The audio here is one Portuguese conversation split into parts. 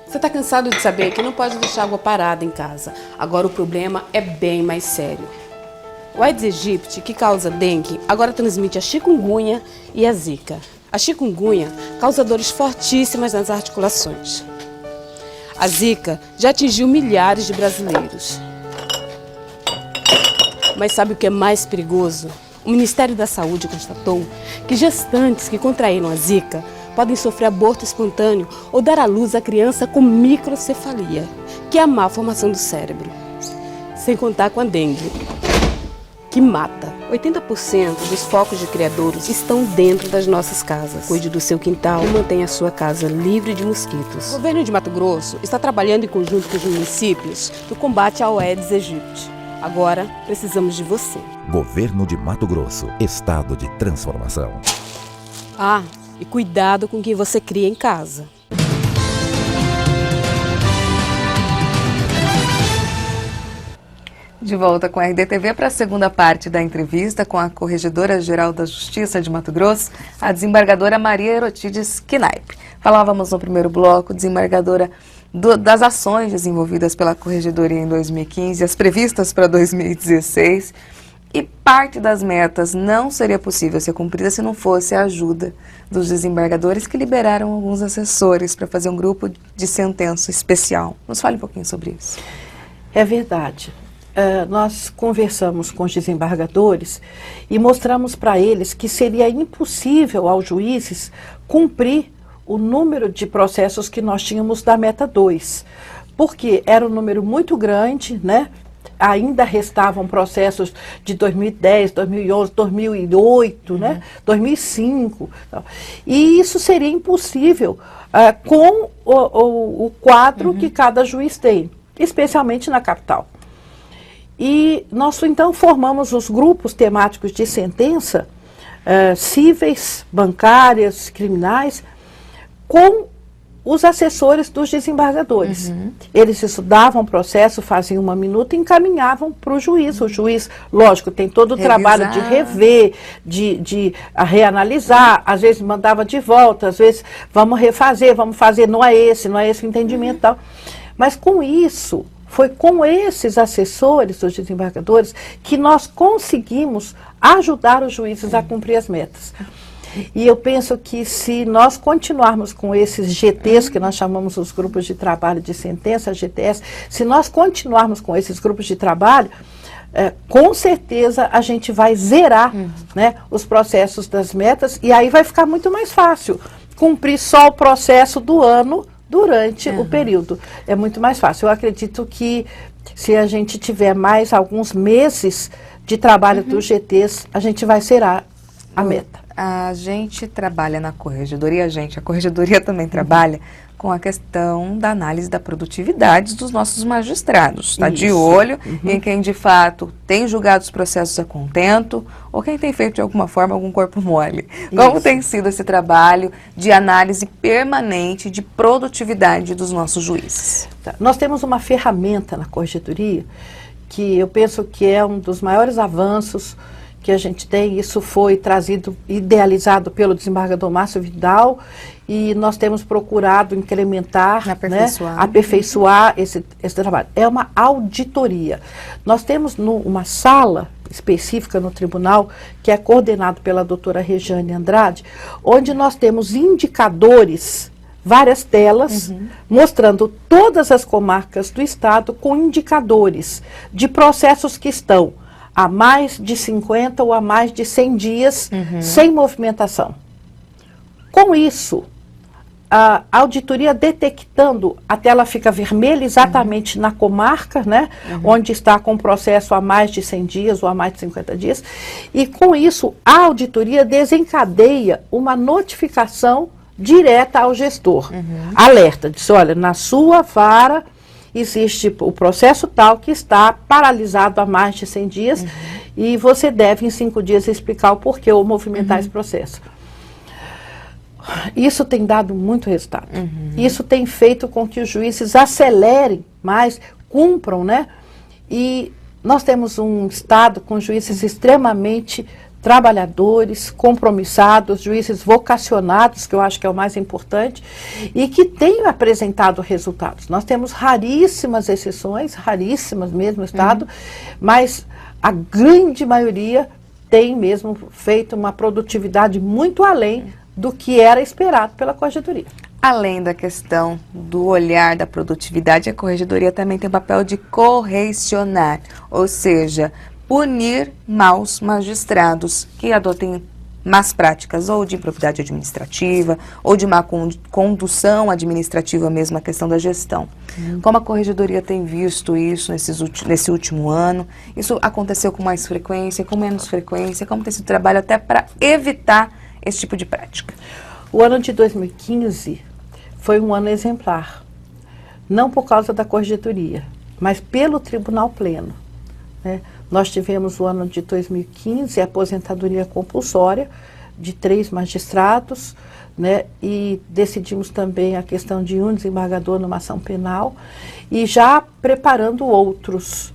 Você está cansado de saber que não pode deixar água parada em casa. Agora o problema é bem mais sério. O Aedes aegypti, que causa dengue, agora transmite a chikungunya e a zika. A chikungunya causa dores fortíssimas nas articulações. A zika já atingiu milhares de brasileiros. Mas sabe o que é mais perigoso? O Ministério da Saúde constatou que gestantes que contraíram a zika podem sofrer aborto espontâneo ou dar à luz a criança com microcefalia, que é a má formação do cérebro. Sem contar com a dengue, que mata. 80% dos focos de criadouros estão dentro das nossas casas. Cuide do seu quintal e mantenha a sua casa livre de mosquitos. O governo de Mato Grosso está trabalhando em conjunto com os municípios no combate ao Aedes aegypti. Agora, precisamos de você. Governo de Mato Grosso, estado de transformação. E cuidado com quem você cria em casa. De volta com a RDTV para a segunda parte da entrevista com a Corregedora-Geral da Justiça de Mato Grosso, a desembargadora Maria Erotides Knaip. Falávamos no primeiro bloco, desembargadora, das ações desenvolvidas pela Corregedoria em 2015, as previstas para 2016, e parte das metas não seria possível ser cumprida se não fosse a ajuda dos desembargadores que liberaram alguns assessores para fazer um grupo de sentença especial. Nos fale um pouquinho sobre isso. É verdade. Nós conversamos com os desembargadores e mostramos para eles que seria impossível aos juízes cumprir o número de processos que nós tínhamos da meta 2, porque era um número muito grande, né? Ainda restavam processos de 2010, 2011, 2008, né? 2005. E isso seria impossível com o quadro que cada juiz tem, especialmente na capital. E nós, então, formamos os grupos temáticos de sentença, cíveis, bancárias, criminais, com os assessores dos desembargadores. Eles estudavam o processo, faziam uma minuta e encaminhavam para o juiz. O juiz, lógico, tem todo o trabalho de rever, de reanalisar, às vezes mandava de volta, às vezes vamos refazer, vamos fazer, não é esse o entendimento e tal. Mas com isso, foi com esses assessores dos desembargadores que nós conseguimos ajudar os juízes a cumprir as metas. E eu penso que se nós continuarmos com esses GTs, que nós chamamos os grupos de trabalho de sentença, GTS, se nós continuarmos com esses grupos de trabalho, com certeza a gente vai zerar né, os processos das metas e aí vai ficar muito mais fácil cumprir só o processo do ano durante o período. É muito mais fácil. Eu acredito que se a gente tiver mais alguns meses de trabalho dos GTs, a gente vai zerar a meta. A gente trabalha na corregedoria, a corregedoria também trabalha com a questão da análise da produtividade dos nossos magistrados. Está de olho em quem de fato tem julgado os processos a contento ou quem tem feito de alguma forma algum corpo mole. Como tem sido esse trabalho de análise permanente de produtividade dos nossos juízes? Nós temos uma ferramenta na corregedoria que eu penso que é um dos maiores avanços que a gente tem. Isso foi trazido, idealizado pelo desembargador Márcio Vidal, e nós temos procurado incrementar, aperfeiçoar esse trabalho. É uma auditoria. Nós temos uma sala específica no tribunal, que é coordenado pela doutora Regiane Andrade, onde nós temos indicadores, várias telas, mostrando todas as comarcas do estado com indicadores de processos que estão há mais de 50 ou há mais de 100 dias sem movimentação. Com isso, a auditoria detectando, a tela fica vermelha exatamente na comarca, né, onde está com o processo há mais de 100 dias ou há mais de 50 dias, e com isso a auditoria desencadeia uma notificação direta ao gestor. Alerta, diz, olha, na sua vara existe o processo tal que está paralisado há mais de 100 dias e você deve em 5 dias explicar o porquê ou movimentar esse processo. Isso tem dado muito resultado. Isso tem feito com que os juízes acelerem mais, cumpram, né? E nós temos um estado com juízes extremamente trabalhadores, compromissados, juízes vocacionados, que eu acho que é o mais importante, e que têm apresentado resultados. Nós temos raríssimas exceções, raríssimas mesmo no Estado, mas a grande maioria tem mesmo feito uma produtividade muito além do que era esperado pela Corregedoria. Além da questão do olhar da produtividade, a Corregedoria também tem o papel de correcionar, ou seja, punir maus magistrados que adotem más práticas ou de improbidade administrativa ou de má condução administrativa mesmo, a questão da gestão. Como a Corregedoria tem visto isso nesse último ano? Isso aconteceu com mais frequência, com menos frequência? Como tem sido o trabalho até para evitar esse tipo de prática? O ano de 2015 foi um ano exemplar, não por causa da Corregedoria, mas pelo Tribunal Pleno, né? Nós tivemos o ano de 2015 a aposentadoria compulsória de 3 magistrados, né? E decidimos também a questão de um desembargador numa ação penal e já preparando outros.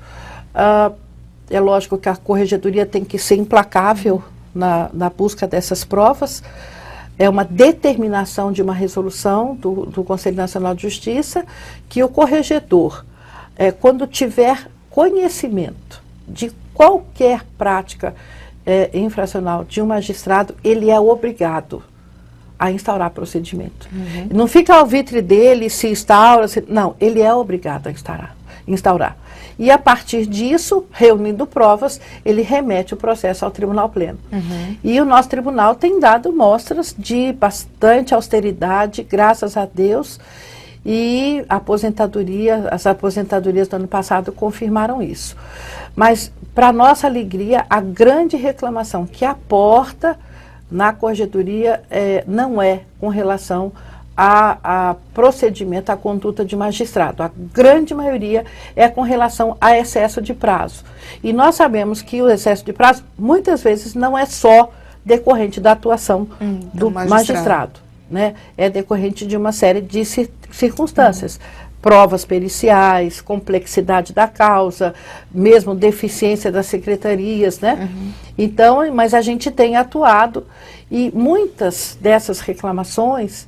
É lógico que a Corregedoria tem que ser implacável na busca dessas provas. É uma determinação de uma resolução do Conselho Nacional de Justiça que o corregedor, quando tiver conhecimento de qualquer prática infracional de um magistrado, ele é obrigado a instaurar procedimento. Não fica ao vitre dele se instaura, não, ele é obrigado a instaurar. E a partir disso, reunindo provas, ele remete o processo ao Tribunal Pleno. E o nosso tribunal tem dado mostras de bastante austeridade, graças a Deus, e as aposentadorias do ano passado confirmaram isso. Mas, para nossa alegria, a grande reclamação que aporta na Corregedoria não é com relação a procedimento, a conduta de magistrado. A grande maioria é com relação a excesso de prazo. E nós sabemos que o excesso de prazo, muitas vezes, não é só decorrente da atuação do magistrado, né? É decorrente de uma série de circunstâncias. Provas periciais, complexidade da causa, mesmo deficiência das secretarias, né? Então, mas a gente tem atuado e muitas dessas reclamações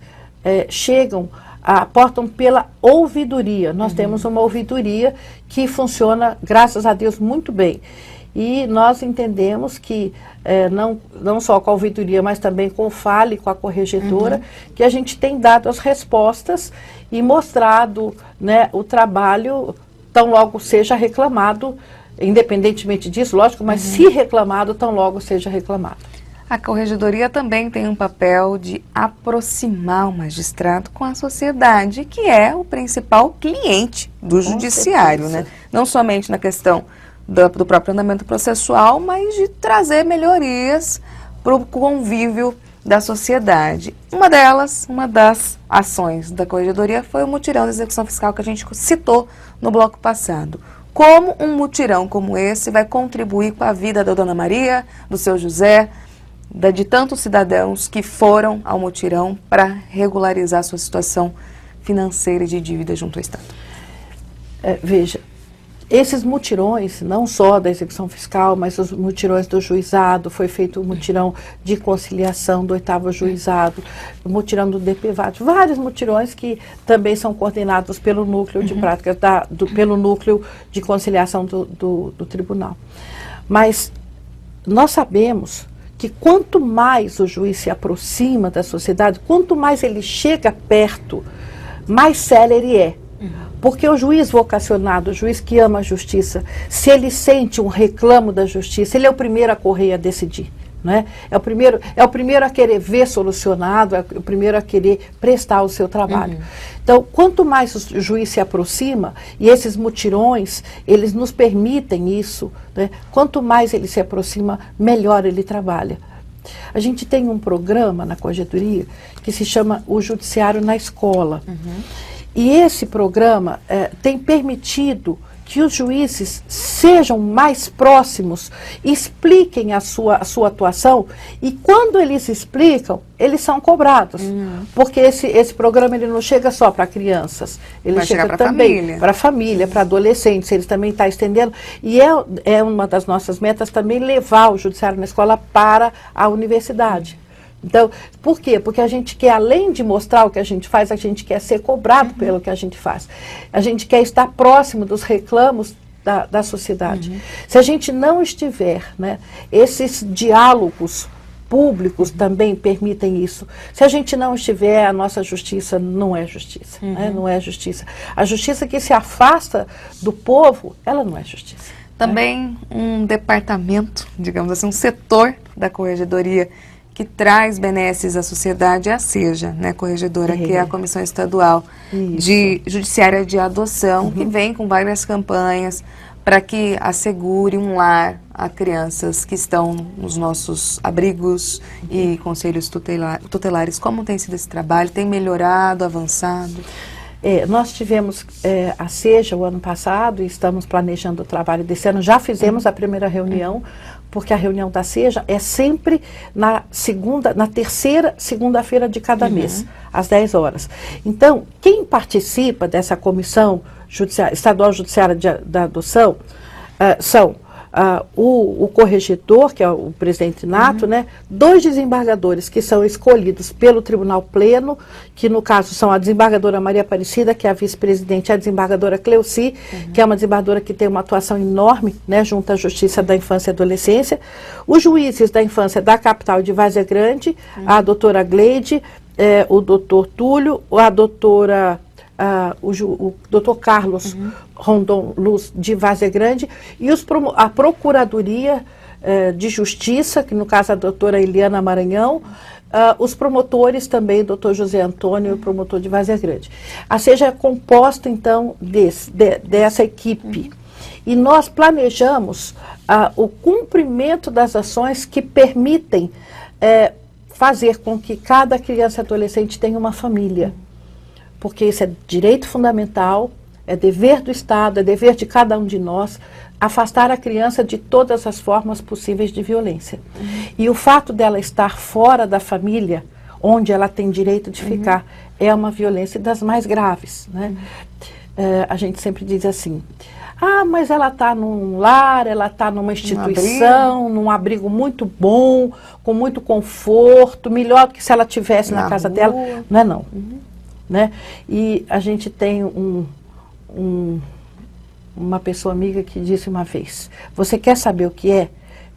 aportam pela ouvidoria. Nós temos uma ouvidoria que funciona, graças a Deus, muito bem. E nós entendemos que, não só com a ouvidoria, mas também com o FALE, com a corregedora, que a gente tem dado as respostas e mostrado, né, o trabalho, tão logo seja reclamado, independentemente disso, lógico, mas se reclamado, tão logo seja reclamado. A Corregedoria também tem um papel de aproximar o magistrado com a sociedade, que é o principal cliente do judiciário, né? Não somente na questão do próprio andamento processual, mas de trazer melhorias para o convívio da sociedade. Uma das ações da Corregedoria foi o mutirão da execução fiscal que a gente citou no bloco passado. Como um mutirão como esse vai contribuir com a vida da Dona Maria, do seu José, de tantos cidadãos que foram ao mutirão para regularizar sua situação financeira e de dívida junto ao Estado? Veja, esses mutirões, não só da execução fiscal, mas os mutirões do juizado, foi feito o mutirão de conciliação do 8º juizado, o mutirão do DPVAT, vários mutirões que também são coordenados pelo núcleo de práticas, pelo núcleo de conciliação do tribunal. Mas nós sabemos que quanto mais o juiz se aproxima da sociedade, quanto mais ele chega perto, mais célere é. Porque o juiz vocacionado, o juiz que ama a justiça, se ele sente um reclamo da justiça, ele é o primeiro a correr a decidir, né? É o primeiro a querer ver solucionado, é o primeiro a querer prestar o seu trabalho. Então, quanto mais o juiz se aproxima, e esses mutirões, eles nos permitem isso, né? Quanto mais ele se aproxima, melhor ele trabalha. A gente tem um programa na Corregedoria que se chama O Judiciário na Escola. E esse programa tem permitido que os juízes sejam mais próximos, expliquem a sua atuação, e quando eles explicam, eles são cobrados. Porque esse programa ele não chega só para crianças, ele Vai chega chegar pra também família. para a família, para adolescentes, eles também estão estendendo. E é uma das nossas metas também levar o judiciário na escola para a universidade. Então, por quê? Porque a gente quer, além de mostrar o que a gente faz, a gente quer ser cobrado pelo que a gente faz. A gente quer estar próximo dos reclamos da sociedade. Se a gente não estiver, né, esses diálogos públicos também permitem isso. Se a gente não estiver, a nossa justiça não é justiça. Né? Não é justiça. A justiça que se afasta do povo, ela não é justiça. Também um departamento, digamos assim, um setor da corregedoria que traz benesses à sociedade é a SEJA, né, corregedora, que é a Comissão Estadual de Judiciária de Adoção, que vem com várias campanhas para que assegure um lar a crianças que estão nos nossos abrigos e conselhos tutelares. Como tem sido esse trabalho? Tem melhorado, avançado? Nós tivemos a SEJA o ano passado e estamos planejando o trabalho desse ano. Já fizemos a primeira reunião, porque a reunião da SEJA é sempre na terceira segunda-feira de cada mês, às 10 horas. Então, quem participa dessa comissão estadual judiciária da adoção são o corregedor, que é o presidente nato, né, 2 desembargadores que são escolhidos pelo Tribunal Pleno, que no caso são a desembargadora Maria Aparecida, que é a vice-presidente, e a desembargadora Cleuci, que é uma desembargadora que tem uma atuação enorme, né, junto à Justiça da Infância e Adolescência, os juízes da infância da capital de Várzea Grande, a doutora Gleide, o doutor Túlio, a doutora... o doutor Carlos Rondon Luz de Várzea Grande e a Procuradoria de Justiça, que no caso a doutora Eliana Maranhão, os promotores também, o doutor José Antônio, o promotor de Várzea Grande. A SEJA é composta então dessa equipe. E nós planejamos o cumprimento das ações que permitem fazer com que cada criança e adolescente tenha uma família. Porque isso é direito fundamental, é dever do Estado, é dever de cada um de nós, afastar a criança de todas as formas possíveis de violência. E o fato dela estar fora da família, onde ela tem direito de ficar, é uma violência das mais graves. Né? A gente sempre diz assim, mas ela está num lar, ela está numa instituição, num abrigo muito bom, com muito conforto, melhor do que se ela estivesse na casa dela. Não é não. Né? E a gente tem uma pessoa amiga que disse uma vez, você quer saber o que é?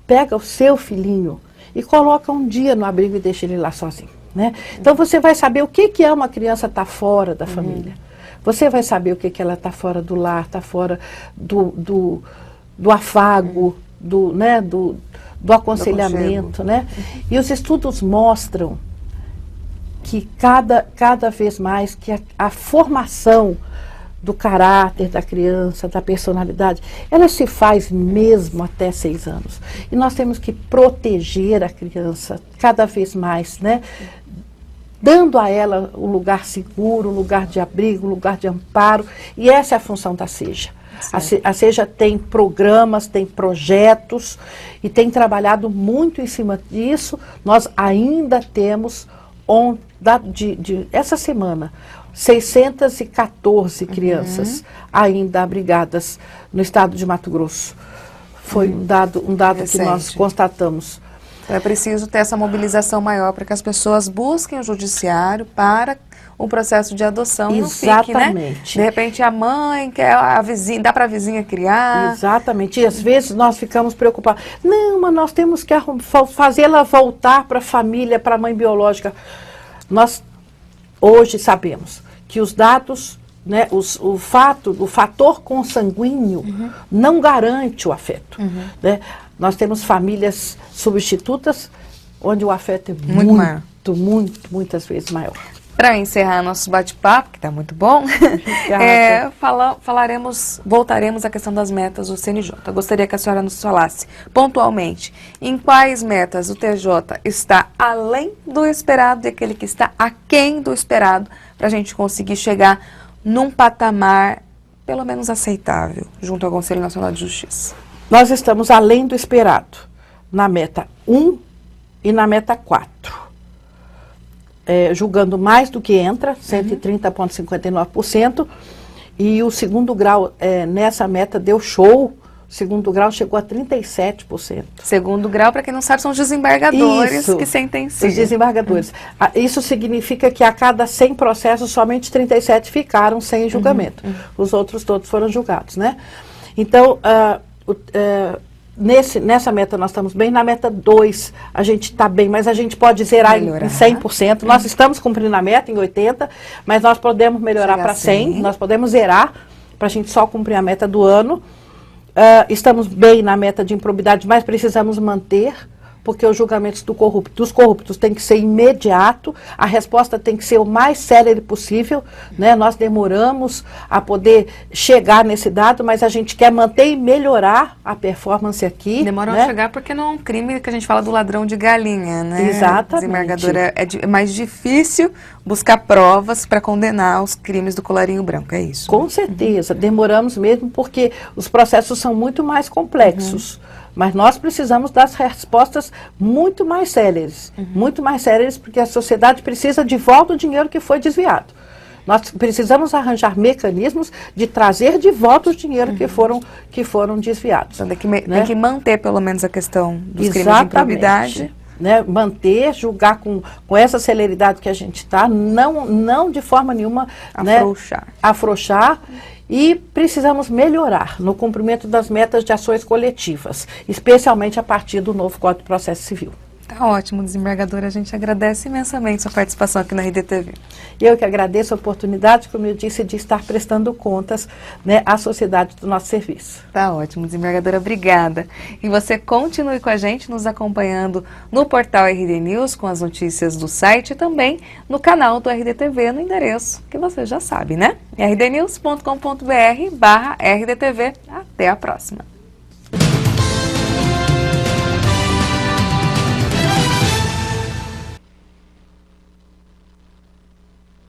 Pega o seu filhinho e coloca um dia no abrigo e deixa ele lá sozinho. Né? Então você vai saber o que é uma criança estar fora da família. Você vai saber o que ela está fora do lar, está fora do afago, do aconselhamento. Né? E os estudos mostram que cada vez mais que a formação do caráter da criança, da personalidade, ela se faz mesmo até 6 anos. E nós temos que proteger a criança cada vez mais, né? Dando a ela um lugar seguro, um lugar de abrigo, um lugar de amparo. E essa é a função da SEJA. A SEJA tem programas, tem projetos e tem trabalhado muito em cima disso. Nós ainda temos essa semana, 614 crianças ainda abrigadas no estado de Mato Grosso. Foi um dado que nós constatamos. É preciso ter essa mobilização maior para que as pessoas busquem o judiciário para o processo de adoção. Exatamente. Não fique, né? De repente a mãe quer a vizinha, dá para a vizinha criar. Exatamente. E às vezes nós ficamos preocupados. Não, mas nós temos que fazê-la voltar para a família, para a mãe biológica. Nós hoje sabemos que os dados, né, o fator consanguíneo não garante o afeto. Né? Nós temos famílias substitutas onde o afeto é muitas vezes maior. Para encerrar nosso bate-papo, que está muito bom, voltaremos à questão das metas do CNJ. Eu gostaria que a senhora nos falasse pontualmente em quais metas o TJ está além do esperado e aquele que está aquém do esperado, para a gente conseguir chegar num patamar pelo menos aceitável, junto ao Conselho Nacional de Justiça? Nós estamos além do esperado, na meta 1 e na meta 4. Julgando mais do que entra, 130,59%, e o segundo grau nessa meta deu show. O segundo grau chegou a 37%. Segundo grau, para quem não sabe, são os desembargadores Isso, que sentenciam. os desembargadores. Isso significa que a cada 100 processos, somente 37 ficaram sem julgamento. Os outros todos foram julgados, né? Então, nessa meta nós estamos bem. Na meta 2 a gente está bem, mas a gente pode zerar em 100%. Nós estamos cumprindo a meta em 80%, mas nós podemos melhorar para 100%. Nós podemos zerar para a gente só cumprir a meta do ano. Estamos bem na meta de improbidade, mas precisamos manter, porque os julgamentos dos corruptos têm que ser imediato, a resposta tem que ser o mais célere possível, né? Nós demoramos a poder chegar nesse dado, mas a gente quer manter e melhorar a performance aqui. Demoram né? a chegar porque não é um crime que a gente fala do ladrão de galinha, né? Exatamente. Desembargadora, é mais difícil buscar provas para condenar os crimes do colarinho branco, é isso? Com certeza, demoramos mesmo porque os processos são muito mais complexos. Mas nós precisamos das respostas muito mais céleres. Muito mais céleres, porque a sociedade precisa de volta o dinheiro que foi desviado. Nós precisamos arranjar mecanismos de trazer de volta o dinheiro que foram desviados. Então tem que manter pelo menos a questão dos crimes de improbidade. Né, manter, julgar com essa celeridade que a gente está, não de forma nenhuma afrouxar, e precisamos melhorar no cumprimento das metas de ações coletivas, especialmente a partir do novo Código de Processo Civil. Tá ótimo, desembargadora, a gente agradece imensamente sua participação aqui na RDTV. Eu que agradeço a oportunidade, como eu disse, de estar prestando contas, né, à sociedade do nosso serviço. Tá ótimo, desembargadora, obrigada. E você continue com a gente, nos acompanhando no portal RD News, com as notícias do site e também no canal do RDTV, no endereço que você já sabe, né? rdnews.com.br/RDTV. Até a próxima.